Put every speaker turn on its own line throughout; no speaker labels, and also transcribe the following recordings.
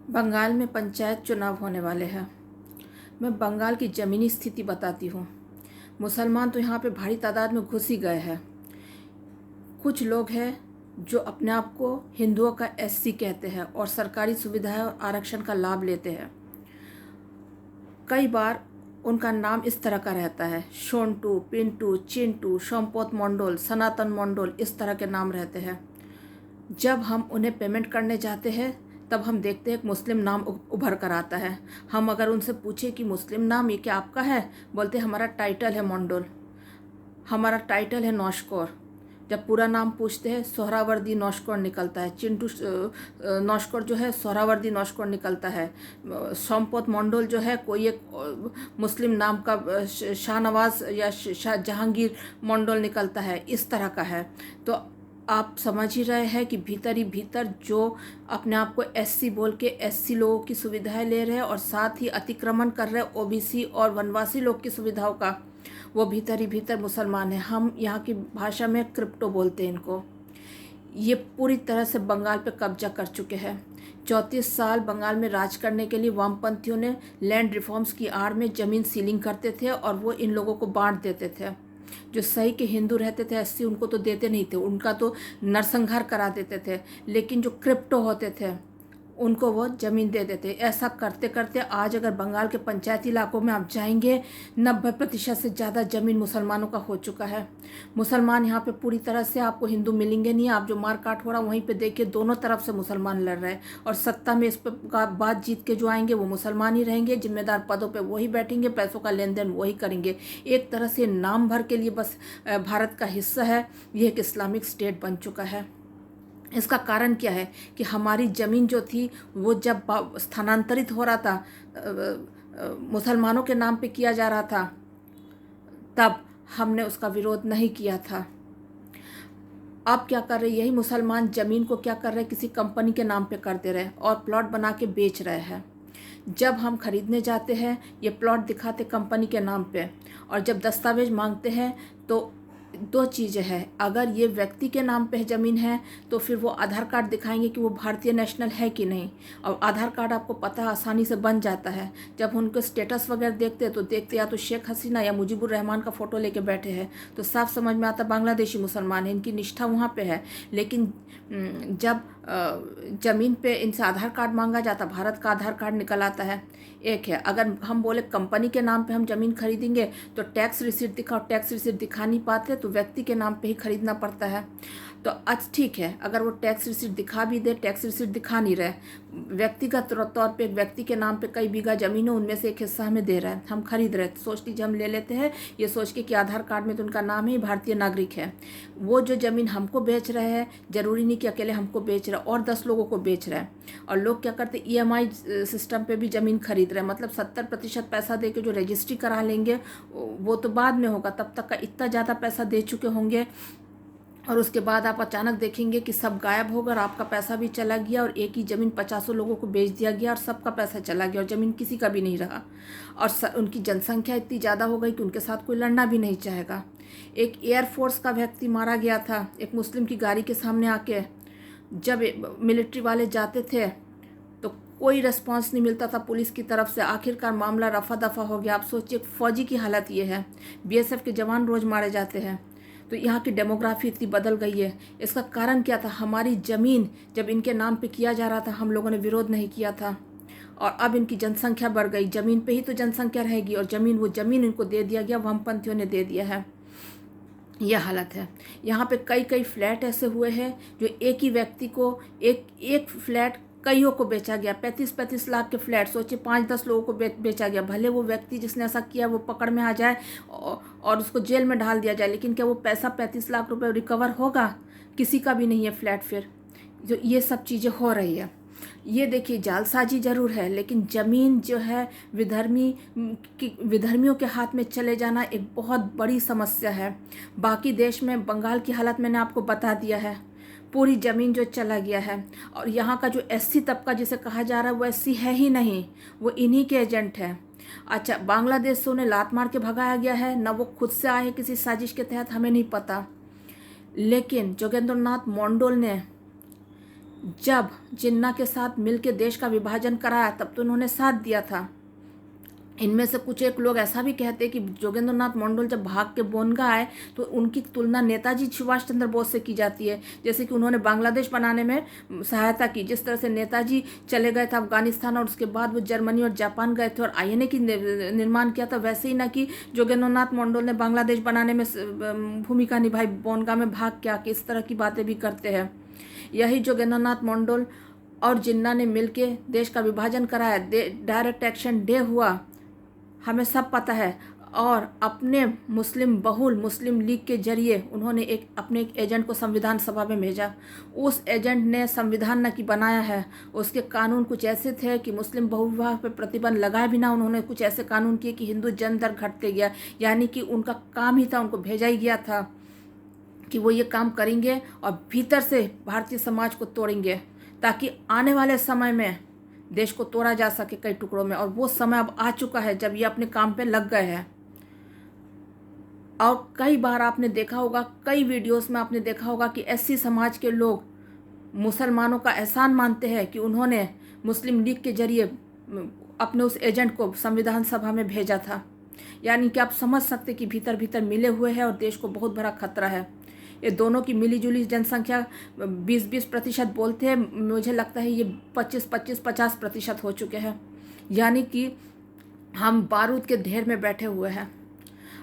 बंगाल में पंचायत चुनाव होने वाले हैं। मैं बंगाल की ज़मीनी स्थिति बताती हूँ। मुसलमान तो यहाँ पे भारी तादाद में घुस ही गए हैं। कुछ लोग हैं जो अपने आप को हिंदुओं का एससी कहते हैं और सरकारी सुविधाएं और आरक्षण का लाभ लेते हैं। कई बार उनका नाम इस तरह का रहता है, शोंटू, पिंटू, चिंटू, शोमपोत मंडल, सनातन मंडल, इस तरह के नाम रहते हैं। जब हम उन्हें पेमेंट करने जाते हैं तब हम देखते हैं एक मुस्लिम नाम उभर कर आता है। हम अगर उनसे पूछे कि मुस्लिम नाम ये क्या आपका है, बोलते हमारा टाइटल है मंडल, हमारा टाइटल है नौशकोर। जब पूरा नाम पूछते हैं सोहरावर्दी नौशकोर निकलता है। चिंटू नौशकोर जो है सोहरावर्दी नौशकोर निकलता है। सोमपोत मंडल जो है कोई एक मुस्लिम नाम का शाहनवाज या शाह जहांगीर मंडल निकलता है, इस तरह का है। तो आप समझ ही रहे हैं कि भीतर ही भीतर जो अपने आप को एससी बोल के एससी लोगों की सुविधाएं ले रहे हैं और साथ ही अतिक्रमण कर रहे हैं ओबीसी और वनवासी लोग की सुविधाओं का, वो भीतर ही भीतर मुसलमान हैं। हम यहाँ की भाषा में क्रिप्टो बोलते हैं इनको। ये पूरी तरह से बंगाल पे कब्जा कर चुके हैं। 34 साल बंगाल में राज करने के लिए वामपंथियों ने लैंड रिफॉर्म्स की आड़ में ज़मीन सीलिंग करते थे और वो इन लोगों को बांट देते थे। जो सही के हिंदू रहते थे एससी, उनको तो देते नहीं थे, उनका तो नरसंहार करा देते थे। लेकिन जो क्रिप्टो होते थे उनको वो ज़मीन दे देते। ऐसा करते करते आज अगर बंगाल के पंचायती इलाकों में आप जाएंगे 90% से ज़्यादा ज़मीन मुसलमानों का हो चुका है। मुसलमान यहाँ पे पूरी तरह से आपको हिंदू मिलेंगे नहीं। आप जो मार काट हो रहा वहीं पे देखिए दोनों तरफ से मुसलमान लड़ रहे हैं और सत्ता में इस पर बात जीत के जो आएंगे वो मुसलमान ही रहेंगे। जिम्मेदार पदों पर वही बैठेंगे, पैसों का लेन देन वही करेंगे। एक तरह से नाम भर के लिए बस भारत का हिस्सा है। ये एक इस्लामिक स्टेट बन चुका है। इसका कारण क्या है कि हमारी ज़मीन जो थी वो जब स्थानांतरित हो रहा था, मुसलमानों के नाम पे किया जा रहा था, तब हमने उसका विरोध नहीं किया था। अब क्या कर रहे, यही मुसलमान ज़मीन को क्या कर रहे, किसी कंपनी के नाम पे कर दे रहे हैं और प्लॉट बना के बेच रहे हैं। जब हम खरीदने जाते हैं ये प्लॉट दिखाते कंपनी के नाम पे, और जब दस्तावेज मांगते हैं तो दो चीज़ें हैं। अगर ये व्यक्ति के नाम पे ज़मीन है तो फिर वो आधार कार्ड दिखाएंगे कि वो भारतीय नेशनल है कि नहीं, और आधार कार्ड आपको पता है आसानी से बन जाता है। जब उनके स्टेटस वगैरह देखते हैं तो देखते या तो शेख हसीना या मुजीबुर रहमान का फ़ोटो लेके बैठे हैं, तो साफ समझ में आता बांग्लादेशी मुसलमान है, इनकी निष्ठा वहाँ पे है। लेकिन जब ज़मीन पे इनसे आधार कार्ड मांगा जाता, भारत का आधार कार्ड निकल आता है। एक है, अगर हम बोले कंपनी के नाम पे हम ज़मीन खरीदेंगे तो टैक्स रिसीट दिखाओ, टैक्स रिसीट दिखा नहीं पाते तो व्यक्ति के नाम पे ही खरीदना पड़ता है। तो आज ठीक है, अगर वो टैक्स रिसीट दिखा भी दे, टैक्स रिसीट दिखा नहीं रहे, व्यक्तिगत तौर पे एक व्यक्ति के नाम पे कई बीघा ज़मीन है, उनमें से एक हिस्सा हमें दे रहा है, हम खरीद रहे हैं, सोच लीजिए हम ले लेते हैं ये सोच के कि आधार कार्ड में तो उनका नाम ही भारतीय नागरिक है। वो जो ज़मीन हमको बेच रहे हैं, ज़रूरी नहीं कि अकेले हमको बेच रहे हैं, और 10 लोगों को बेच रहे हैं। और लोग क्या करते, EMI सिस्टम पे भी ज़मीन खरीद रहे हैं, मतलब 70% पैसा दे के जो रजिस्ट्री करा लेंगे वो तो बाद में होगा, तब तक का इतना ज़्यादा पैसा दे चुके होंगे और उसके बाद आप अचानक देखेंगे कि सब गायब होगा और आपका पैसा भी चला गया और एक ही ज़मीन 50 लोगों को बेच दिया गया और सबका पैसा चला गया और ज़मीन किसी का भी नहीं रहा। और उनकी जनसंख्या इतनी ज़्यादा हो गई कि उनके साथ कोई लड़ना भी नहीं चाहेगा। एक एयरफोर्स का व्यक्ति मारा गया था एक मुस्लिम की गाड़ी के सामने आके। जब मिलिट्री वाले जाते थे तो कोई रिस्पॉन्स नहीं मिलता था पुलिस की तरफ से। आखिरकार मामला रफा दफा हो गया। आप सोचिए फ़ौजी की हालत ये है, BSF के जवान रोज़ मारे जाते हैं। तो यहाँ की डेमोग्राफी इतनी बदल गई है। इसका कारण क्या था, हमारी ज़मीन जब इनके नाम पे किया जा रहा था हम लोगों ने विरोध नहीं किया था, और अब इनकी जनसंख्या बढ़ गई। ज़मीन पे ही तो जनसंख्या रहेगी और वो ज़मीन इनको दे दिया गया, वामपंथियों ने दे दिया है। यह हालत है। यहाँ पे कई कई फ्लैट ऐसे हुए हैं जो एक ही व्यक्ति को एक एक फ्लैट कईयों को बेचा गया। 35-35 लाख के फ्लैट सोचिए 5-10 लोगों को बेचा गया। भले वो व्यक्ति जिसने ऐसा किया वो पकड़ में आ जाए और उसको जेल में डाल दिया जाए, लेकिन क्या वो पैसा 35 लाख रुपए रिकवर होगा? किसी का भी नहीं है फ्लैट। फिर जो ये सब चीज़ें हो रही है, ये देखिए जालसाजी जरूर है, लेकिन ज़मीन जो है विधर्मियों के हाथ में चले जाना एक बहुत बड़ी समस्या है। बाकी देश में बंगाल की हालत मैंने आपको बता दिया है, पूरी ज़मीन जो चला गया है। और यहाँ का जो एससी तबका जिसे कहा जा रहा है वो एससी है ही नहीं, वो इन्हीं के एजेंट हैं। अच्छा, बांग्लादेश से उन्हें लात मार के भगाया गया है ना, वो खुद से आए किसी साजिश के तहत, हमें नहीं पता। लेकिन जोगेंद्र नाथ मंडल ने जब जिन्ना के साथ मिलकर देश का विभाजन कराया तब तो उन्होंने साथ दिया था। इनमें से कुछ एक लोग ऐसा भी कहते हैं कि जोगेंद्र नाथ मंडल जब भाग के बोनगा आए तो उनकी तुलना नेताजी सुभाष चंद्र बोस से की जाती है, जैसे कि उन्होंने बांग्लादेश बनाने में सहायता की। जिस तरह से नेताजी चले गए थे अफगानिस्तान और उसके बाद वो जर्मनी और जापान गए थे और आईएनए की निर्माण किया था, वैसे ही ना कि जोगेंद्र नाथ मंडल ने बांग्लादेश बनाने में भूमिका निभाई, बोनगा में भाग क्या, कि इस तरह की बातें भी करते हैं। यही जोगेंद्र नाथ मंडल और जिन्ना ने मिलके देश का विभाजन कराया, डायरेक्ट एक्शन डे हुआ, हमें सब पता है। और अपने मुस्लिम बहुल मुस्लिम लीग के जरिए उन्होंने अपने एक एजेंट को संविधान सभा में भेजा। उस एजेंट ने संविधान न कि बनाया है, उसके कानून कुछ ऐसे थे कि मुस्लिम बहुविवाह पर प्रतिबंध लगाए बिना उन्होंने कुछ ऐसे कानून किए कि हिंदू जन दर घटते गया। यानी कि उनका काम ही था, उनको भेजा ही गया था कि वो ये काम करेंगे और भीतर से भारतीय समाज को तोड़ेंगे ताकि आने वाले समय में देश को तोड़ा जा सके कई टुकड़ों में। और वो समय अब आ चुका है जब ये अपने काम पे लग गए हैं। और कई बार आपने देखा होगा, कई वीडियोस में आपने देखा होगा कि एससी समाज के लोग मुसलमानों का एहसान मानते हैं कि उन्होंने मुस्लिम लीग के जरिए अपने उस एजेंट को संविधान सभा में भेजा था। यानी कि आप समझ सकते कि भीतर भीतर मिले हुए हैं और देश को बहुत बड़ा खतरा है। ये दोनों की मिलीजुली जनसंख्या 20% बोलते हैं, मुझे लगता है ये 25-50% हो चुके हैं। यानी कि हम बारूद के ढेर में बैठे हुए हैं।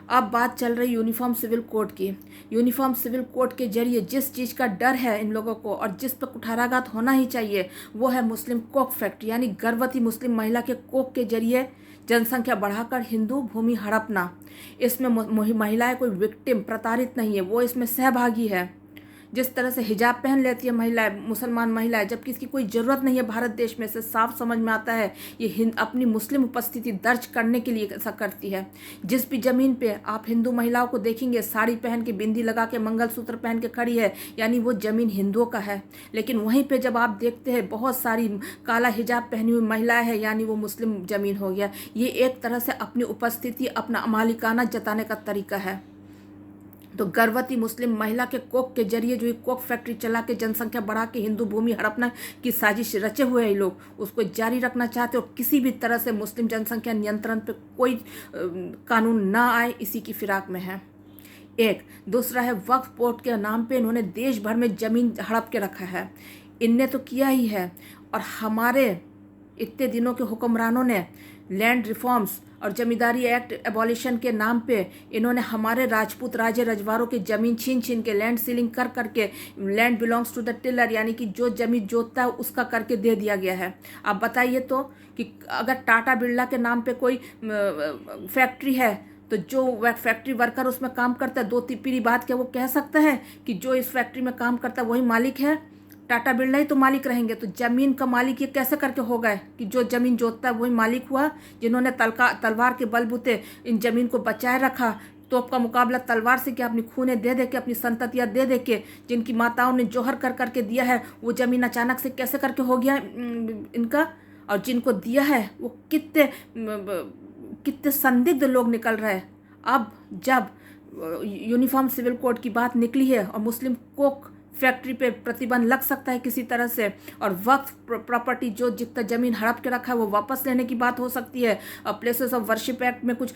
अब बात चल रही यूनिफॉर्म सिविल कोड की। यूनिफॉर्म सिविल कोड के जरिए जिस चीज़ का डर है इन लोगों को और जिस पर कुठाराघात होना ही चाहिए वो है मुस्लिम कोक फैक्ट, यानी गर्भवती मुस्लिम महिला के कोक के जरिए जनसंख्या बढ़ाकर हिंदू भूमि हड़पना। इसमें महिलाएं कोई विक्टिम प्रताड़ित नहीं है, वो इसमें सहभागी है। जिस तरह से हिजाब पहन लेती है महिलाएं, मुसलमान महिलाएं, जबकि इसकी कोई ज़रूरत नहीं है भारत देश में, से साफ समझ में आता है ये अपनी मुस्लिम उपस्थिति दर्ज करने के लिए ऐसा करती है। जिस भी ज़मीन पे आप हिंदू महिलाओं को देखेंगे साड़ी पहन के, बिंदी लगा के, मंगलसूत्र पहन के खड़ी है, यानी वो ज़मीन हिंदुओं का है। लेकिन वहीं पर जब आप देखते हैं बहुत सारी काला हिजाब पहनी हुई महिलाएँ हैं, यानी वो मुस्लिम ज़मीन हो गया। ये एक तरह से अपनी उपस्थिति, अपना मालिकाना जताने का तरीका है। तो गर्भवती मुस्लिम महिला के कोक के जरिए जो कोक फैक्ट्री चला के जनसंख्या बढ़ा के हिंदू भूमि हड़पना की साजिश रचे हुए हैं लोग, उसको जारी रखना चाहते और किसी भी तरह से मुस्लिम जनसंख्या नियंत्रण पे कोई कानून ना आए, इसी की फिराक में है। एक दूसरा है वक्फ बोर्ड के नाम पे इन्होंने देश भर में ज़मीन हड़प के रखा है। इनने तो किया ही है, और हमारे इतने दिनों के हुक्मरानों ने लैंड रिफॉर्म्स और जमींदारी एक्ट एबॉलिशन के नाम पे इन्होंने हमारे राजपूत राजे रजवाड़ों की ज़मीन छीन छीन के, लैंड सीलिंग कर करके, land belongs to the tiller, यानी कि जो ज़मीन जोतता है उसका करके दे दिया गया है। आप बताइए तो कि अगर टाटा बिरला के नाम पे कोई फैक्ट्री है तो जो फैक्ट्री वर्कर उसमें काम करता है, दो पीढ़ी बाद क्या वो कह सकता है कि जो इस फैक्ट्री में काम करता है वही मालिक है? टाटा बिरला ही तो मालिक रहेंगे। तो ज़मीन का मालिक ये कैसे करके हो गए कि जो ज़मीन जोतता है वही मालिक हुआ? जिन्होंने तलवार के बलबूते इन ज़मीन को बचाए रखा, तो आपका मुकाबला तलवार से क्या, अपनी खूनें दे दे के, अपनी संततियाँ दे दे के, जिनकी माताओं ने जोहर कर करके दिया है, वो ज़मीन अचानक से कैसे करके हो गया इनका? और जिनको दिया है वो कितने संदिग्ध लोग निकल रहे हैं। अब जब यूनिफॉर्म सिविल कोड की बात निकली है और मुस्लिम कोक फैक्ट्री पे प्रतिबंध लग सकता है किसी तरह से, और वक्फ प्रॉपर्टी जो जितना ज़मीन हड़प के रखा है वो वापस लेने की बात हो सकती है, और प्लेसेस ऑफ वर्शिप एक्ट में कुछ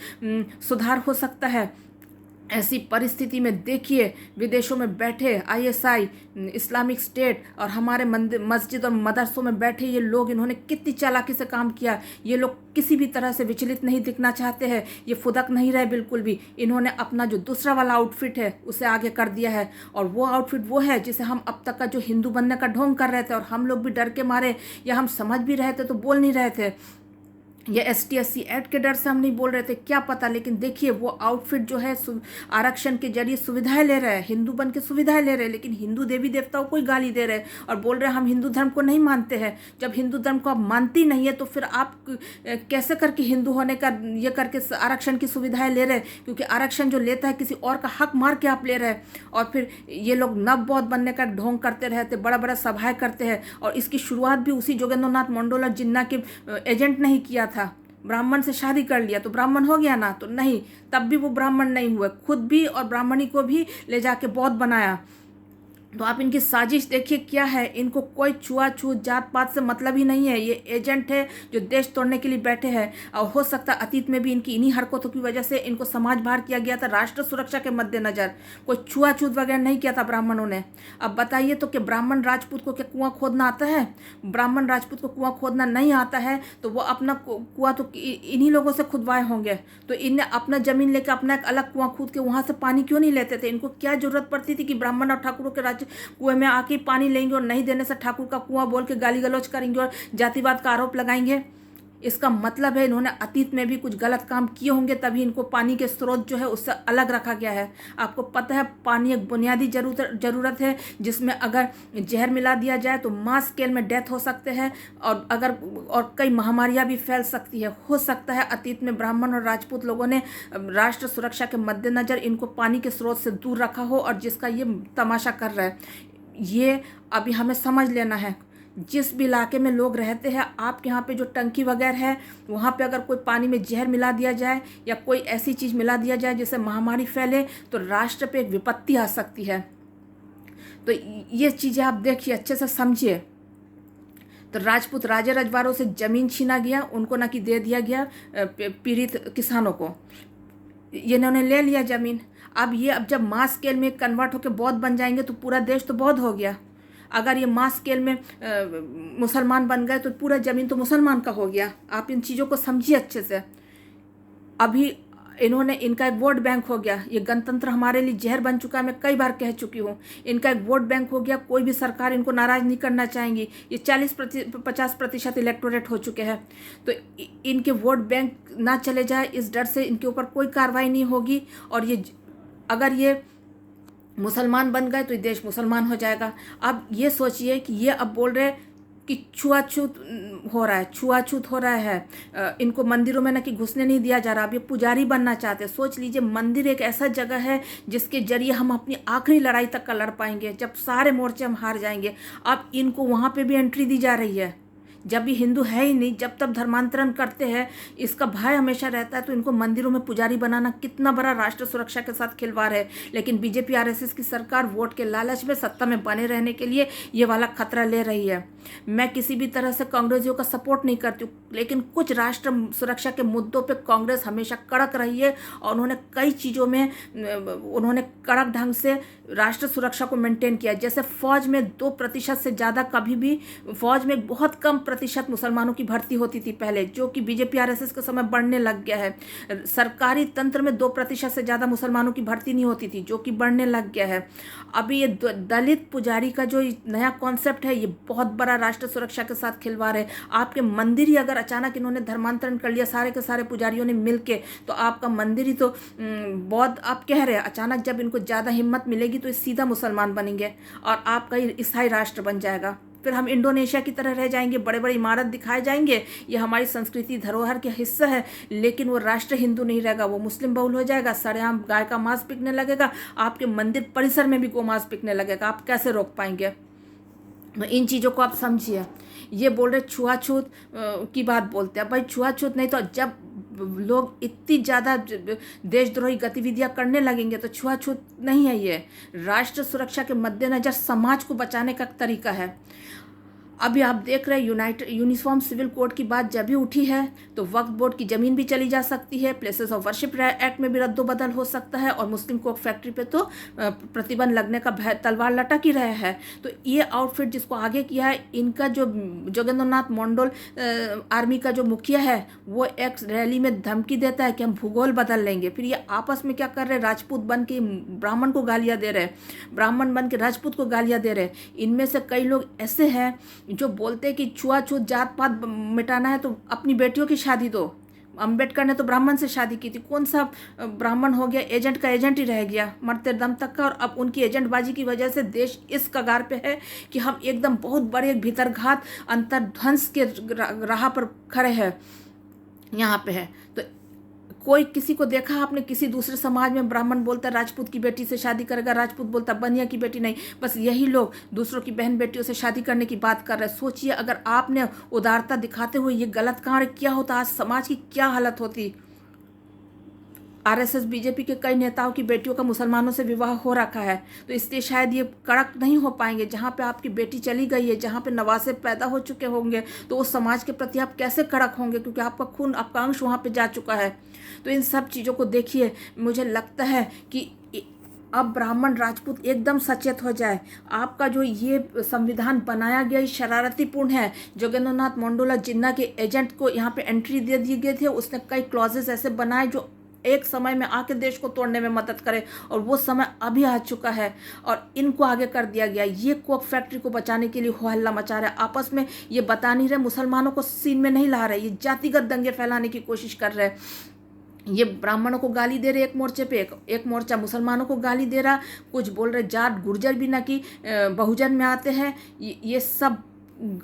सुधार हो सकता है। ऐसी परिस्थिति में देखिए विदेशों में बैठे आईएसआई, इस्लामिक स्टेट और हमारे मस्जिद और मदरसों में बैठे ये लोग, इन्होंने कितनी चालाकी से काम किया। ये लोग किसी भी तरह से विचलित नहीं दिखना चाहते हैं, ये फुदक नहीं रहे बिल्कुल भी। इन्होंने अपना जो दूसरा वाला आउटफिट है उसे आगे कर दिया है, और वो आउटफिट वो है जिसे हम अब तक का जो हिंदू बनने का ढोंग कर रहे थे, और हम लोग भी डर के मारे, या हम समझ भी रहे थे तो बोल नहीं रहे थे, या ST/SC एक्ट के डर से हम नहीं बोल रहे थे, क्या पता। लेकिन देखिए वो आउटफिट जो है आरक्षण के जरिए सुविधाएं ले रहे हैं, हिंदू बन के सुविधाएं ले रहे हैं, लेकिन हिंदू देवी देवताओं को ही गाली दे रहे हैं और बोल रहे हैं हम हिंदू धर्म को नहीं मानते हैं। जब हिंदू धर्म को आप मानती नहीं है तो फिर आप कैसे करके हिंदू होने का ये करके आरक्षण की सुविधाएं ले रहे हैं? क्योंकि आरक्षण जो लेता है किसी और का हक मार के आप ले रहे हैं। और फिर ये लोग नव बौद्ध बनने का ढोंग करते रहते, बड़ा बड़ा सभाएं करते हैं, और इसकी शुरुआत भी उसी जोगेंद्र नाथ मंडल और जिन्ना के एजेंट ने ही किया था। ब्राह्मण से शादी कर लिया तो ब्राह्मण हो गया ना? तो नहीं, तब भी वो ब्राह्मण नहीं हुए, खुद भी और ब्राह्मणी को भी ले जाके बौद्ध बनाया। तो आप इनकी साजिश देखिए क्या है। इनको कोई छुआछूत जात पात से मतलब ही नहीं है। ये एजेंट है जो देश तोड़ने के लिए बैठे हैं। और हो सकता है अतीत में भी इनकी इन्हीं हरकतों की वजह से इनको समाज बाहर किया गया था राष्ट्र सुरक्षा के मद्देनजर। कोई छुआछूत वगैरह नहीं किया था ब्राह्मणों ने। अब बताइए तो कि ब्राह्मण राजपूत को क्या कुआं खोदना आता है? ब्राह्मण राजपूत को कुआं खोदना नहीं आता है तो वो अपना कुआं तो इन्हीं लोगों से खुदवाए होंगे। तो इन्हें अपना जमीन लेकर अपना एक अलग कुआं खोद के वहां से पानी क्यों नहीं लेते थे? इनको क्या जरूरत पड़ती थी कि ब्राह्मण और ठाकुरों के राज्य कुएं में आके पानी लेंगे और नहीं देने से ठाकुर का कुआं बोल के गाली गलौज करेंगे और जातिवाद का आरोप लगाएंगे? इसका मतलब है इन्होंने अतीत में भी कुछ गलत काम किए होंगे, तभी इनको पानी के स्रोत जो है उससे अलग रखा गया है। आपको पता है पानी एक बुनियादी जरूरत है जिसमें अगर जहर मिला दिया जाए तो मास स्केल में डेथ हो सकते हैं और कई महामारियां भी फैल सकती है। हो सकता है अतीत में ब्राह्मण और राजपूत लोगों ने राष्ट्र सुरक्षा के मद्देनजर इनको पानी के स्रोत से दूर रखा हो और जिसका ये तमाशा कर रहा है। ये अभी हमें समझ लेना है। जिस भी इलाके में लोग रहते हैं, आपके यहाँ पे जो टंकी वगैरह है वहाँ पे अगर कोई पानी में जहर मिला दिया जाए या कोई ऐसी चीज़ मिला दिया जाए जिससे महामारी फैले तो राष्ट्र पे एक विपत्ति आ सकती है। तो ये चीज़ें आप देखिए, अच्छे से समझिए। तो राजपूत राजे रजवाड़ों से ज़मीन छीना गया, उनको ना कि दे दिया गया पीड़ित किसानों को। ये इन्होंने ले लिया ज़मीन। अब जब मास स्केल में कन्वर्ट होकर बौद्ध बन जाएंगे तो पूरा देश तो बौद्ध हो गया। अगर ये मास स्केल में मुसलमान बन गए तो पूरा ज़मीन तो मुसलमान का हो गया। आप इन चीज़ों को समझिए अच्छे से। अभी इनका एक वोट बैंक हो गया। ये गणतंत्र हमारे लिए जहर बन चुका है, मैं कई बार कह चुकी हूँ। इनका एक वोट बैंक हो गया, कोई भी सरकार इनको नाराज़ नहीं करना चाहेंगी। ये 40-50% इलेक्टोरेट हो चुके हैं। तो इनके वोट बैंक ना चले जाए इस डर से इनके ऊपर कोई कार्रवाई नहीं होगी। और अगर ये मुसलमान बन गए तो ये देश मुसलमान हो जाएगा। अब ये सोचिए कि ये अब बोल रहे कि छुआछूत हो रहा है। इनको मंदिरों में ना कि घुसने नहीं दिया जा रहा। अब ये पुजारी बनना चाहते हैं। सोच लीजिए, मंदिर एक ऐसा जगह है जिसके जरिए हम अपनी आखिरी लड़ाई तक का लड़ पाएंगे, जब सारे मोर्चे हम हार जाएंगे। अब इनको वहाँ पे भी एंट्री दी जा रही है। जब ये हिंदू है ही नहीं, जब तक धर्मांतरण करते हैं, इसका भय हमेशा रहता है। तो इनको मंदिरों में पुजारी बनाना कितना बड़ा राष्ट्र सुरक्षा के साथ खिलवाड़ है। लेकिन बीजेपी आरएसएस की सरकार वोट के लालच में सत्ता में बने रहने के लिए ये वाला खतरा ले रही है। मैं किसी भी तरह से कांग्रेसियों का सपोर्ट नहीं करती हूँ, लेकिन कुछ राष्ट्र सुरक्षा के मुद्दों पर कांग्रेस हमेशा कड़क रही है और उन्होंने कई चीज़ों में उन्होंने कड़क ढंग से राष्ट्र सुरक्षा को मेंटेन किया। जैसे फौज में 2% से ज़्यादा कभी भी फौज में बहुत कम प्रतिशत मुसलमानों की भर्ती होती थी पहले, जो कि बीजेपी आरएसएस के समय बढ़ने लग गया है। सरकारी तंत्र में 2% से ज़्यादा मुसलमानों की भर्ती नहीं होती थी, जो कि बढ़ने लग गया है। अभी ये दलित पुजारी का जो नया कॉन्सेप्ट है, ये बहुत बड़ा राष्ट्र सुरक्षा के साथ खिलवाड़ है। आपके मंदिर ही अगर अचानक इन्होंने धर्मांतरण कर लिया सारे के सारे पुजारियों ने मिल के, तो आपका मंदिर ही तो बौद्ध आप कह रहे हैं। अचानक जब इनको ज़्यादा हिम्मत मिलेगी तो ये सीधा मुसलमान बनेंगे और आपका ईसाई राष्ट्र बन जाएगा। फिर हम इंडोनेशिया की तरह रह जाएंगे, बड़े बड़े इमारत दिखाए जाएंगे, ये हमारी संस्कृति धरोहर का हिस्सा है, लेकिन वो राष्ट्र हिंदू नहीं रहेगा, वो मुस्लिम बहुल हो जाएगा। सरेआम गाय का मांस बिकने लगेगा, आपके मंदिर परिसर में भी गोमांस बिकने लगेगा। आप कैसे रोक पाएंगे? तो इन चीज़ों को आप समझिए। ये बोल रहे छुआछूत की बात बोलते हैं। भाई छुआछूत नहीं, तो जब लोग इतनी ज़्यादा देशद्रोही गतिविधियां करने लगेंगे तो छुआछूत नहीं है। ये राष्ट्र सुरक्षा के मद्देनज़र समाज को बचाने का तरीका है। अभी आप देख रहे हैं यूनिफॉर्म सिविल कोड की बात जब भी उठी है तो वक्फ बोर्ड की ज़मीन भी चली जा सकती है, प्लेसेस ऑफ वर्शिप एक्ट में भी रद्दोबदल हो सकता है और मुस्लिम कोक फैक्ट्री पे तो प्रतिबंध लगने का तलवार लटक ही रहा है। तो ये आउटफिट जिसको आगे किया है, इनका जो जोगेंद्रनाथ मंडल आर्मी का जो मुखिया है, वो एक रैली में धमकी देता है कि हम भूगोल बदल लेंगे। फिर ये आपस में क्या कर रहे हैं, राजपूत बन के ब्राह्मण को गालियाँ दे रहे, ब्राह्मण बन के राजपूत को गालियाँ दे रहे। इनमें से कई लोग ऐसे हैं जो बोलते हैं कि छुआछूत जात पात मिटाना है तो अपनी बेटियों की शादी दो। अम्बेडकर ने तो ब्राह्मण से शादी की थी, कौन सा ब्राह्मण हो गया, एजेंट का एजेंट ही रह गया मरते दम तक का। और अब उनकी एजेंटबाजी की वजह से देश इस कगार पे है कि हम एकदम बहुत बड़े भीतरघात अंतर्ध्वंस के राह पर खड़े हैं, यहाँ पे है। तो कोई किसी को देखा आपने किसी दूसरे समाज में ब्राह्मण बोलता है राजपूत की बेटी से शादी करेगा, राजपूत बोलता बनिया की बेटी नहीं। बस यही लोग दूसरों की बहन बेटियों से शादी करने की बात कर रहे हैं। सोचिए, अगर आपने उदारता दिखाते हुए ये गलत कार्य किया होता, आज समाज की क्या हालत होती। आरएसएस बीजेपी के कई नेताओं की बेटियों का मुसलमानों से विवाह हो रखा है, तो इसलिए शायद ये कड़क नहीं हो पाएंगे। जहाँ पे आपकी बेटी चली गई है, जहाँ पे नवासे पैदा हो चुके होंगे, तो उस समाज के प्रति आप कैसे कड़क होंगे, क्योंकि आपका खून, आपका अंश वहाँ पे जा चुका है। तो इन सब चीज़ों को देखिए, मुझे लगता है कि अब ब्राह्मण राजपूत एकदम सचेत हो जाए। आपका जो ये संविधान बनाया गया ये शरारतीपूर्ण है। जोगेंद्रनाथ मंडोला जिन्ना के एजेंट को यहाँ पे एंट्री दे दिए गए थे, उसने कई क्लॉजेस ऐसे बनाए जो एक समय में आके देश को तोड़ने में मदद करे, और वो समय अभी आ चुका है और इनको आगे कर दिया गया। ये कोक फैक्ट्री को बचाने के लिए हो हल्ला मचा रहे, आपस में ये बता नहीं रहे, मुसलमानों को सीन में नहीं ला रहे, ये जातिगत दंगे फैलाने की कोशिश कर रहे हैं। ये ब्राह्मणों को गाली दे रहे एक मोर्चे पे, एक मोर्चा मुसलमानों को गाली दे रहा, कुछ बोल रहे जाट गुर्जर भी ना कि बहुजन में आते हैं। ये सब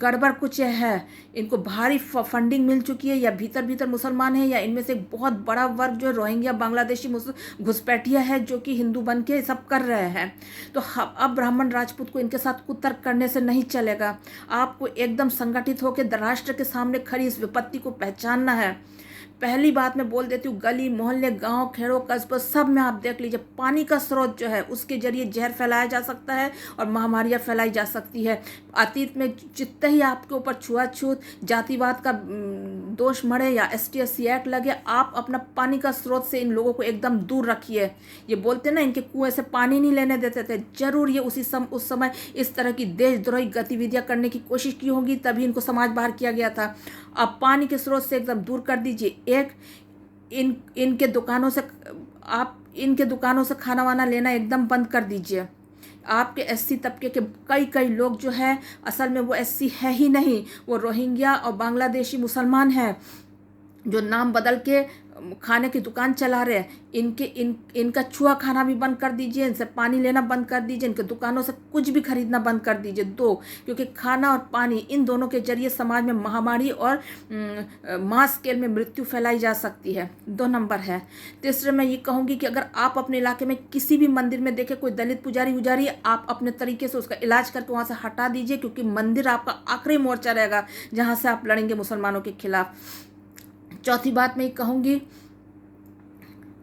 गड़बड़ कुछ है। इनको भारी फंडिंग मिल चुकी है, या भीतर भीतर मुसलमान है, या इनमें से एक बहुत बड़ा वर्ग जो रोहिंग्या बांग्लादेशी घुसपैठिया है जो कि हिंदू बन के सब कर रहे हैं। तो अब ब्राह्मण राजपूत को इनके साथ कुतर्क करने से नहीं चलेगा। आपको एकदम संगठित होकर राष्ट्र के सामने खड़ी इस विपत्ति को पहचानना है। पहली बात मैं बोल देती हूँ, गली मोहल्ले गांव खेड़ों कस्बों सब में आप देख लीजिए, पानी का स्रोत जो है उसके जरिए जहर फैलाया जा सकता है और महामारियाँ फैलाई जा सकती है। अतीत में जितने ही आपके ऊपर छुआछूत जातिवाद का दोष मरे या ST/SC एक्ट लगे, आप अपना पानी का स्रोत से इन लोगों को एकदम दूर रखिए। ये बोलते ना इनके कुएं से पानी नहीं लेने देते थे, जरूर ये उस समय इस तरह की देशद्रोही गतिविधियां करने की कोशिश की होगी, तभी इनको समाज बाहर किया गया था। अब पानी के स्रोत से एकदम दूर कर दीजिए। एक इनके दुकानों से आप इनके दुकानों से खाना वाना लेना एकदम बंद कर दीजिए। आपके SC तबके के कई लोग जो है असल में वो SC है ही नहीं, वो रोहिंग्या और बांग्लादेशी मुसलमान हैं जो नाम बदल के खाने की दुकान चला रहे हैं। इनका छुआ खाना भी बंद कर दीजिए, इनसे पानी लेना बंद कर दीजिए, इनके दुकानों से कुछ भी खरीदना बंद कर दीजिए। क्योंकि खाना और पानी इन दोनों के जरिए समाज में महामारी और मास स्केल में मृत्यु फैलाई जा सकती है। 2 नंबर है। तीसरे मैं ये कहूँगी कि अगर आप अपने इलाके में किसी भी मंदिर में देखें कोई दलित पुजारी उजारी, आप अपने तरीके से उसका इलाज करके वहाँ से हटा दीजिए, क्योंकि मंदिर आपका आखिरी मोर्चा रहेगा जहाँ से आप लड़ेंगे मुसलमानों के खिलाफ। चौथी बात मैं ये कहूँगी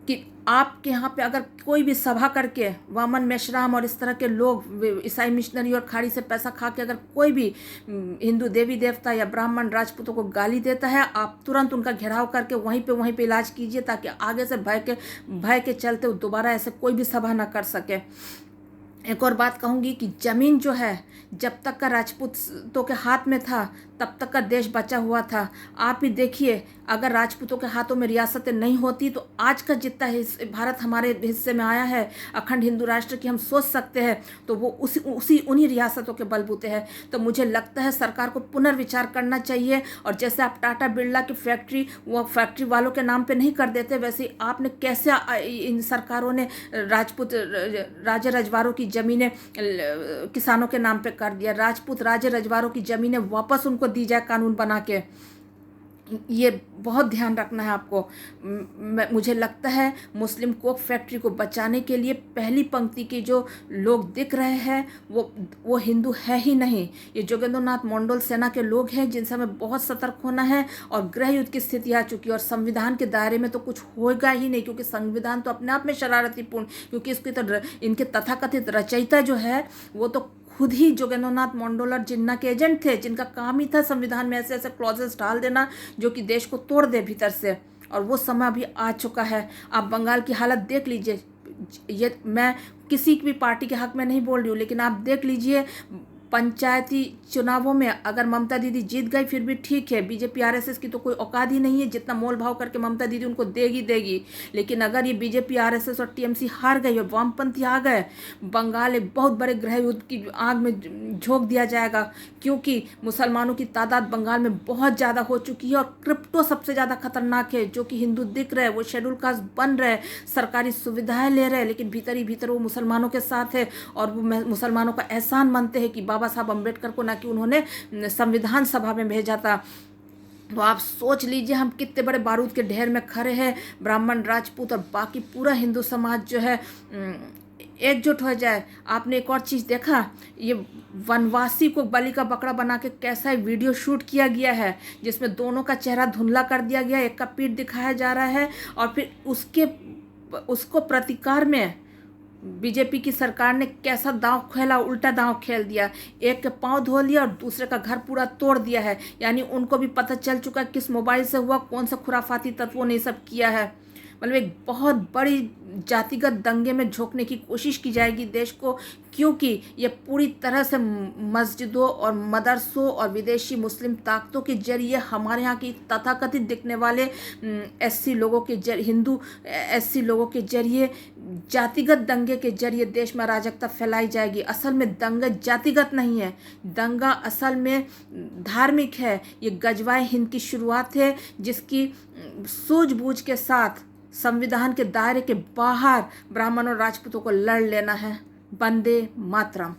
कि आपके यहाँ पे अगर कोई भी सभा करके वामन मेश्राम और इस तरह के लोग ईसाई मिशनरी और खाड़ी से पैसा खा के अगर कोई भी हिंदू देवी देवता या ब्राह्मण राजपूतों को गाली देता है, आप तुरंत उनका घेराव करके वहीं पे इलाज कीजिए, ताकि आगे से भय के चलते वो दोबारा ऐसे कोई भी सभा ना कर सके। एक और बात कहूँगी कि ज़मीन जो है जब तक का राजपूतों के हाथ में था तब तक का देश बचा हुआ था। आप ही देखिए, अगर राजपूतों के हाथों में रियासतें नहीं होती तो आज का जितना भारत हमारे हिस्से में आया है, अखंड हिंदू राष्ट्र की हम सोच सकते हैं, तो वो उन्हीं रियासतों के बलबूते है। तो मुझे लगता है सरकार को पुनर्विचार करना चाहिए। और जैसे आप टाटा बिरला की फैक्ट्री वो फैक्ट्री वालों के नाम पे नहीं कर देते, वैसे आपने कैसे इन सरकारों ने राजपूत राजे रजवाड़ों की ज़मीनें किसानों के नाम पे कर दिया। राजपूत राजे रजवाड़ों की ज़मीनें वापस उनको दी जाए कानून बना के। ये बहुत ध्यान रखना है आपको। मुझे लगता है मुस्लिम कोक फैक्ट्री को बचाने के लिए पहली पंक्ति के जो लोग दिख रहे हैं वो हिंदू है ही नहीं। ये जोगेंद्रनाथ मंडोल सेना के लोग हैं जिनसे हमें बहुत सतर्क होना है। और गृह युद्ध की स्थिति आ चुकी है और संविधान के दायरे में तो कुछ होगा ही नहीं, क्योंकि संविधान तो अपने आप में शरारतीपूर्ण, क्योंकि इसकी तो इनके तथाकथित रचयिता जो है वो तो खुद ही जोगेंद्रनाथ मंडोल और जिन्ना के एजेंट थे, जिनका काम ही था संविधान में ऐसे ऐसे क्लॉजेस डाल देना जो कि देश को तोड़ दे भीतर से। और वो समय अभी आ चुका है। आप बंगाल की हालत देख लीजिए। ये मैं किसी भी पार्टी के हक में नहीं बोल रही हूँ, लेकिन आप देख लीजिए पंचायती चुनावों में अगर ममता दीदी जीत गई फिर भी ठीक है, बीजेपी आरएसएस की तो कोई औकात ही नहीं है, जितना मोल भाव करके ममता दीदी उनको देगी। लेकिन अगर ये बीजेपी आरएसएस और टीएमसी हार गई और वामपंथी आ गए, बंगाल एक बहुत बड़े गृह युद्ध की आग में झोंक दिया जाएगा, क्योंकि मुसलमानों की तादाद बंगाल में बहुत ज़्यादा हो चुकी है। और क्रिप्टो सबसे ज़्यादा खतरनाक है, जो कि हिंदू दिख रहे हैं, वो शेड्यूल कास्ट बन रहे, सरकारी सुविधाएँ ले रहे हैं, लेकिन भीतर ही भीतर वो मुसलमानों के साथ है। और वो मुसलमानों का एहसान मानते हैं कि बाबा साहब अम्बेडकर को ना कि उन्होंने संविधान सभा में भेजा था। तो आप सोच लीजिए हम कितने बड़े बारूद के ढेर में खड़े हैं। ब्राह्मण राजपूत और बाकी पूरा हिंदू समाज जो है एकजुट हो जाए। आपने एक और चीज़ देखा, ये वनवासी को बलि का बकरा बना के कैसा वीडियो शूट किया गया है, जिसमें दोनों का चेहरा धुंधला कर दिया गया, एक का पीठ दिखाया जा रहा है और फिर उसके उसको प्रतिकार में बीजेपी की सरकार ने कैसा दांव खेला, उल्टा दांव खेल दिया। एक के पांव धो लिया और दूसरे का घर पूरा तोड़ दिया है। यानी उनको भी पता चल चुका है किस मोबाइल से हुआ, कौन सा खुराफाती तत्वों ने सब किया है। मतलब एक बहुत बड़ी जातिगत दंगे में झोंकने की कोशिश की जाएगी देश को, क्योंकि ये पूरी तरह से मस्जिदों और मदरसों और विदेशी मुस्लिम ताकतों के जरिए हमारे यहाँ की तथाकथित दिखने वाले एससी लोगों के जरिए, हिंदू एससी लोगों के जरिए, जातिगत दंगे के जरिए देश में अराजकता फैलाई जाएगी। असल में दंगा जातिगत नहीं है, दंगा असल में धार्मिक है। ये गजवाए हिंद की शुरुआत है, जिसकी सूझबूझ के साथ संविधान के दायरे के बाहर ब्राह्मण और राजपूतों को लड़ लेना है। वंदे मातरम।